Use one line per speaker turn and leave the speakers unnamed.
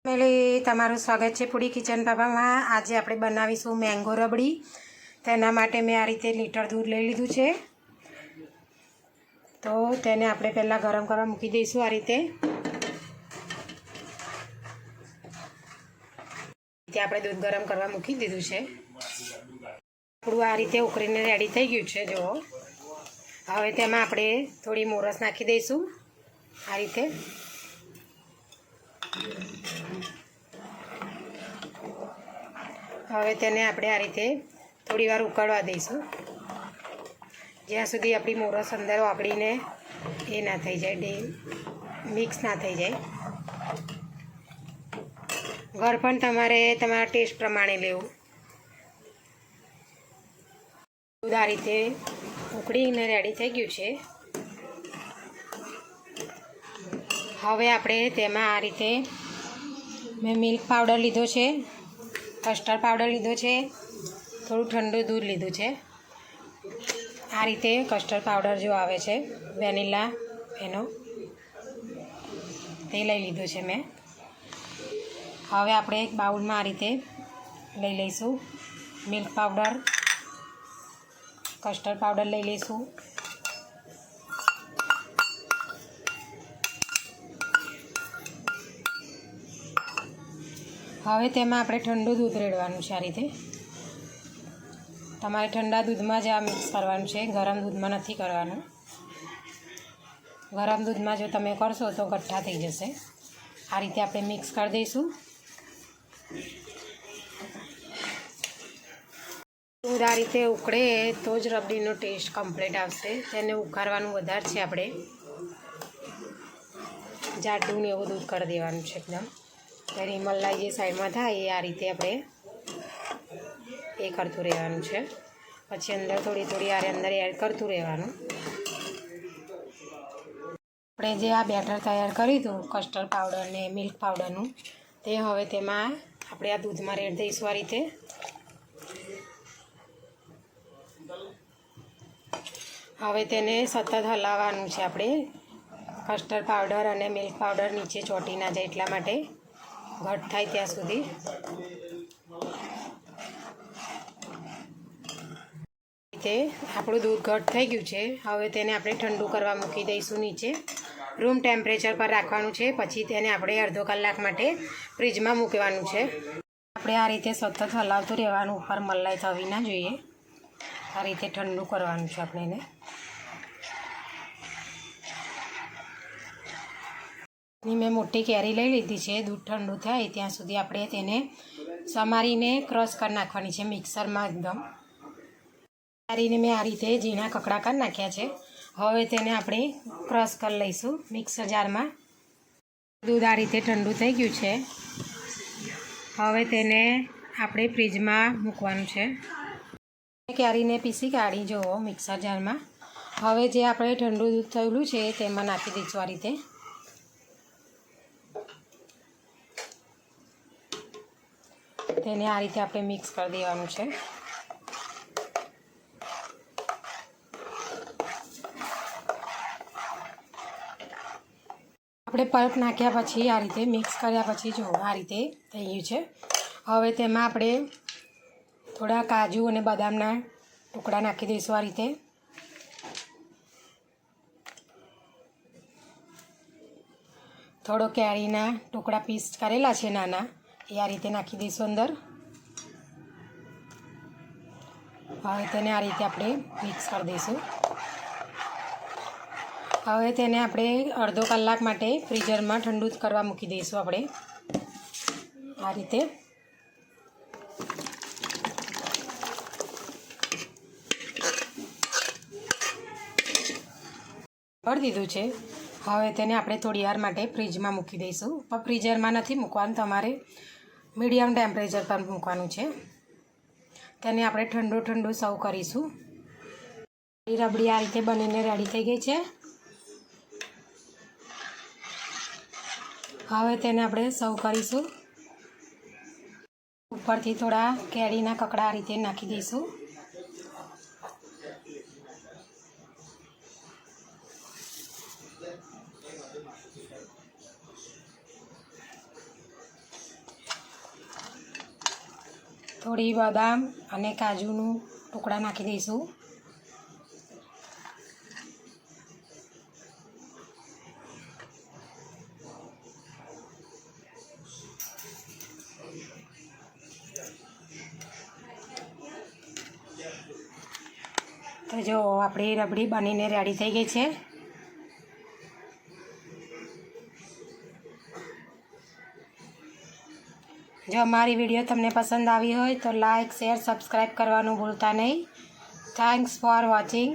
Family તમારું સ્વાગત છે પૂડી કિચન બાબામાં। આજે આપણે બનાવીશું મેંગો રબડી। તેના માટે મેં આ રીતે લીટર દૂધ લઈ લીધું છે, તો તેને આપણે પહેલાં ગરમ કરવા મૂકી દઈશું। આ રીતે આપણે દૂધ ગરમ કરવા મૂકી દીધું છે। આપણું આ રીતે ઉકળીને રેડી થઈ ગયું છે। જુઓ, હવે તેમાં આપણે થોડી મોરસ નાખી દઈશું। આ રીતે હવે તેને આપણે આ રીતે થોડી વાર ઉકળવા દઈશું, જ્યાં સુધી આપણી મોરસ અંદર ઓગળીને એ ના થઈ જાય, મિક્સ ના થઈ જાય। ગળપણ તમારે તમારા ટેસ્ટ પ્રમાણે લેવું। દૂધ આ રીતે ઉકળીને રેડી થઈ ગયું છે। હવે આપણે તેમાં આ રીતે મેં મિલ્ક પાવડર લીધો છે, કસ્ટર્ડ પાવડર લીધો છે, થોડું ઠંડુ દૂધ લીધું છે। આ રીતે કસ્ટર્ડ પાવડર જો આવે છે વેનીલા, એનો તે લઈ લીધું છે મેં। હવે આપણે એક બાઉલમાં આ રીતે લઈ લઈશું મિલ્ક પાવડર, કસ્ટર્ડ પાવડર લઈ લઈશું। હવે તેમાં આપણે ઠંડુ દૂધ રેડવાનું છે। આ રીતે તમારે ઠંડા દૂધમાં જ આ મિક્સ કરવાનું છે, ગરમ દૂધમાં નથી કરવાનું। ગરમ દૂધમાં જો તમે કરશો તો ગઠ્ઠા થઈ જશે। આ રીતે આપણે મિક્સ કરી દઈશું। દૂધ આ રીતે ઉકળે તો જ રબડીનો ટેસ્ટ કમ્પ્લીટ આવશે। તેને ઉકાળવાનું વધારે છે, આપણે જાડું ને એવું દૂધ કરી દેવાનું છે એકદમ। તેની મલાઈ જે સાઈડમાં થાય એ આ રીતે આપણે એ કરતું રહેવાનું છે। પછી અંદર થોડી થોડી આરે અંદર એડ કરતું રહેવાનું। આપણે જે આ બેટર તૈયાર કર્યું હતું કસ્ટર્ડ પાવડર ને મિલ્ક પાવડરનું, તે હવે તેમાં આપણે આ દૂધમાં રેડ દઈશું। આ રીતે હવે તેને સતત હલાવવાનું છે આપણે। કસ્ટર્ડ પાવડર અને મિલ્ક પાવડર નીચે ચોંટી ના જાય એટલા માટે, ઘટ થાય ત્યાં સુધી। રીતે આપણું દૂધ ઘટ થઈ ગયું છે। હવે તેને આપણે ઠંડુ કરવા મૂકી દઈશું નીચે। રૂમ ટેમ્પરેચર પર રાખવાનું છે, પછી તેને આપણે અડધો કલાક માટે ફ્રીજમાં મૂકવાનું છે। આપણે આ રીતે સતત હલાવતું રહેવાનું, ઉપર મલાઈ થવી ના જોઈએ। આ રીતે ઠંડુ કરવાનું છે આપણે એને। મેં મોટી કેરી લઈ લીધી છે। દૂધ ઠંડુ થાય ત્યાં સુધી આપણે તેને સમારીને ક્રશ કરી નાખવાની છે મિક્સરમાં એકદમ। કેરીને મેં આ રીતે ઝીણા કકડા કરી નાખ્યા છે। હવે તેને આપણે ક્રશ કરી લઈશું મિક્સર જારમાં। દૂધ આ રીતે ઠંડુ થઈ ગયું છે। હવે તેને આપણે ફ્રીજમાં મૂકવાનું છે। કેરીને પીસી કાઢી જુઓ મિક્સર જારમાં। હવે જે આપણે ઠંડુ દૂધ થયેલું છે તેમાં નાખી દઈશું આ રીતે। તેને આ રીતે આપણે મિક્સ કરી દેવાનું છે। આપણે પલ્પ નાખ્યા પછી આ રીતે મિક્સ કર્યા પછી જો આ રીતે થઈ ગયું છે। હવે તેમાં આપણે થોડા કાજુ અને બદામના ટુકડા નાખી દઈશું। આ રીતે થોડો કેરીના ટુકડા પીસ કરેલા છે નાના, એ આ રીતે નાખી દઈશું અંદર। હવે તેને આ રીતે આપણે મિક્સ કરી દઈશું। હવે તેને આપણે અડધો કલાક માટે ફ્રીઝરમાં ઠંડુ જ કરવા મૂકી દઈશું આપણે આ રીતે। કરી દીધું છે। હવે તેને આપણે થોડી વાર માટે ફ્રીજમાં મૂકી દઈશું, પણ ફ્રીઝરમાં નથી મૂકવાનું, તમારે મીડિયમ ટેમ્પરેચર પર મૂકવાનું છે। તેને આપણે ઠંડુ ઠંડુ સર્વ કરીશું। રબડી આ રીતે બનીને રેડી થઈ ગઈ છે। હવે તેને આપણે સર્વ કરીશું। ઉપરથી થોડા કેરીના કકડા આ રીતે નાખી દઈશું। થોડી બદામ અને કાજુનું ટુકડા નાખી દઈશું. તો જો આપણી રબડી બનીને રેડી થઈ ગઈ છે. જો અમારી વિડીયો તમને પસંદ આવી હોય તો લાઈક, શેર, સબસ્ક્રાઈબ કરવાનું ભૂલતા નહીં. Thanks for watching.